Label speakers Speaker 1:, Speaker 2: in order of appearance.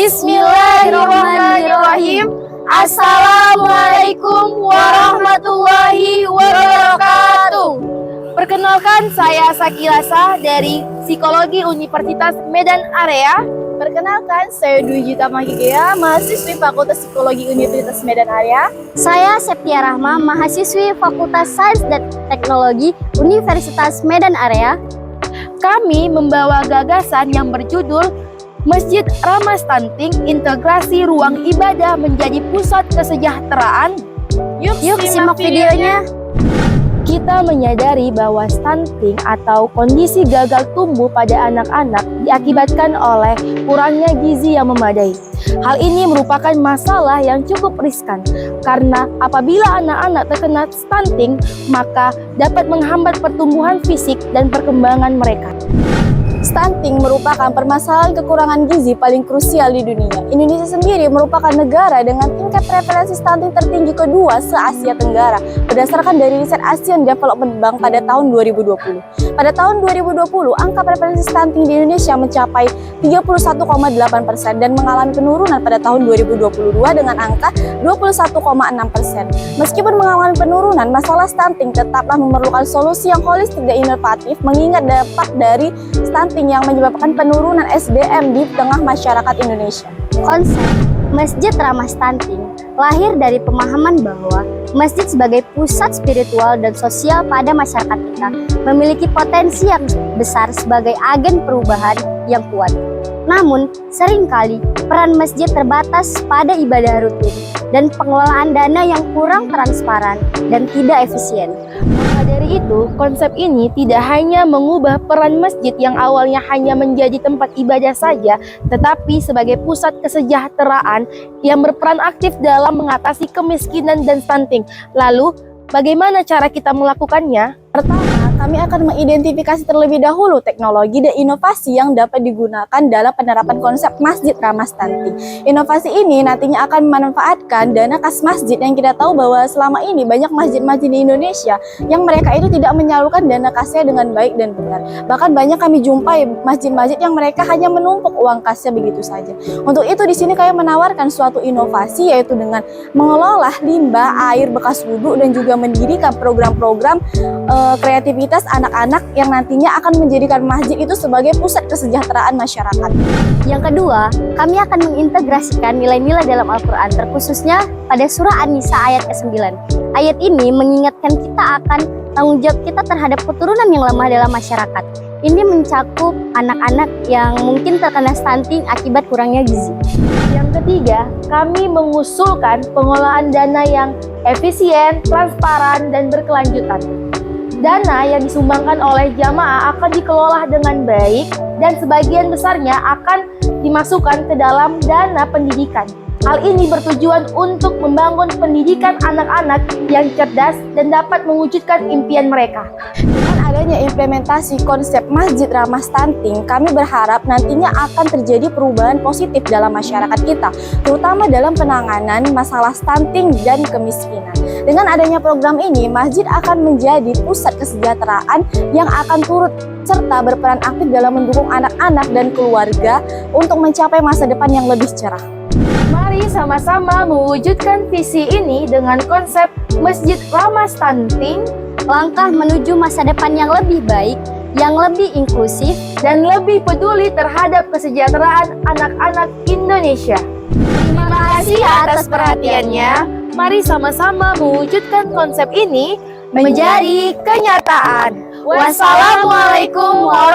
Speaker 1: Bismillahirrahmanirrahim. Assalamualaikum warahmatullahi wabarakatuh. Perkenalkan, saya Sakilasa dari Psikologi Universitas Medan Area.
Speaker 2: Perkenalkan, saya Dwi Juta Mahigea, mahasiswi Fakultas Psikologi Universitas Medan Area.
Speaker 3: Saya Septia Rahma, mahasiswi Fakultas Sains dan Teknologi Universitas Medan Area.
Speaker 1: Kami membawa gagasan yang berjudul Masjid Ramah Stunting, integrasi ruang ibadah menjadi pusat kesejahteraan.
Speaker 3: Yuk simak videonya.
Speaker 1: Kita menyadari bahwa stunting atau kondisi gagal tumbuh pada anak-anak diakibatkan oleh kurangnya gizi yang memadai. Hal ini merupakan masalah yang cukup riskan karena apabila anak-anak terkena stunting, maka dapat menghambat pertumbuhan fisik dan perkembangan mereka.
Speaker 2: Stunting merupakan permasalahan kekurangan gizi paling krusial di dunia. Indonesia sendiri merupakan negara dengan tingkat prevalensi stunting tertinggi kedua se-Asia Tenggara berdasarkan dari riset Asian Development Bank pada tahun 2020. Pada tahun 2020, angka prevalensi stunting di Indonesia mencapai 31,8% dan mengalami penurunan pada tahun 2022 dengan angka 21,6%. Meskipun mengalami penurunan, masalah stunting tetaplah memerlukan solusi yang holistik dan inovatif mengingat dampak dari stunting yang menyebabkan penurunan SDM di tengah masyarakat Indonesia.
Speaker 3: Konsep Masjid Ramah Stunting lahir dari pemahaman bahwa masjid sebagai pusat spiritual dan sosial pada masyarakat kita memiliki potensi yang besar sebagai agen perubahan yang kuat. Namun, seringkali peran masjid terbatas pada ibadah rutin dan pengelolaan dana yang kurang transparan dan tidak efisien.
Speaker 1: Maka dari itu, konsep ini tidak hanya mengubah peran masjid yang awalnya hanya menjadi tempat ibadah saja, tetapi sebagai pusat kesejahteraan yang berperan aktif dalam mengatasi kemiskinan dan stunting. Lalu, bagaimana cara kita melakukannya?
Speaker 2: Pertama, kami akan mengidentifikasi terlebih dahulu teknologi dan inovasi yang dapat digunakan dalam penerapan konsep Masjid Ramah Stunting. Inovasi ini nantinya akan memanfaatkan dana kas masjid yang kita tahu bahwa selama ini banyak masjid-masjid di Indonesia yang mereka itu tidak menyalurkan dana kasnya dengan baik dan benar. Bahkan banyak kami jumpai masjid-masjid yang mereka hanya menumpuk uang kasnya begitu saja. Untuk itu di sini kami menawarkan suatu inovasi yaitu dengan mengelola limbah, air bekas wudhu dan juga mendirikan program-program kreativitas anak-anak yang nantinya akan menjadikan masjid itu sebagai pusat kesejahteraan masyarakat.
Speaker 3: Yang kedua, kami akan mengintegrasikan nilai-nilai dalam Al-Quran, terkhususnya pada surah An-Nisa ayat ke-9. Ayat ini mengingatkan kita akan tanggung jawab kita terhadap keturunan yang lemah dalam masyarakat. Ini mencakup anak-anak yang mungkin terkena stunting akibat kurangnya gizi.
Speaker 1: Yang ketiga, kami mengusulkan pengelolaan dana yang efisien, transparan, dan berkelanjutan. Dana yang disumbangkan oleh jamaah akan dikelola dengan baik dan sebagian besarnya akan dimasukkan ke dalam dana pendidikan. Hal ini bertujuan untuk membangun pendidikan anak-anak yang cerdas dan dapat mewujudkan impian mereka.
Speaker 2: Dengan adanya implementasi konsep Masjid Ramah Stunting, kami berharap nantinya akan terjadi perubahan positif dalam masyarakat kita, terutama dalam penanganan masalah stunting dan kemiskinan. Dengan adanya program ini, masjid akan menjadi pusat kesejahteraan yang akan turut serta berperan aktif dalam mendukung anak-anak dan keluarga untuk mencapai masa depan yang lebih cerah.
Speaker 1: Mari sama-sama mewujudkan visi ini dengan konsep Masjid Ramah Stunting,
Speaker 3: langkah menuju masa depan yang lebih baik, yang lebih inklusif,
Speaker 1: dan lebih peduli terhadap kesejahteraan anak-anak Indonesia.
Speaker 3: Terima kasih atas perhatiannya.
Speaker 1: Mari sama-sama mewujudkan konsep ini menjadi kenyataan. Wassalamualaikum warahmatullahi wabarakatuh.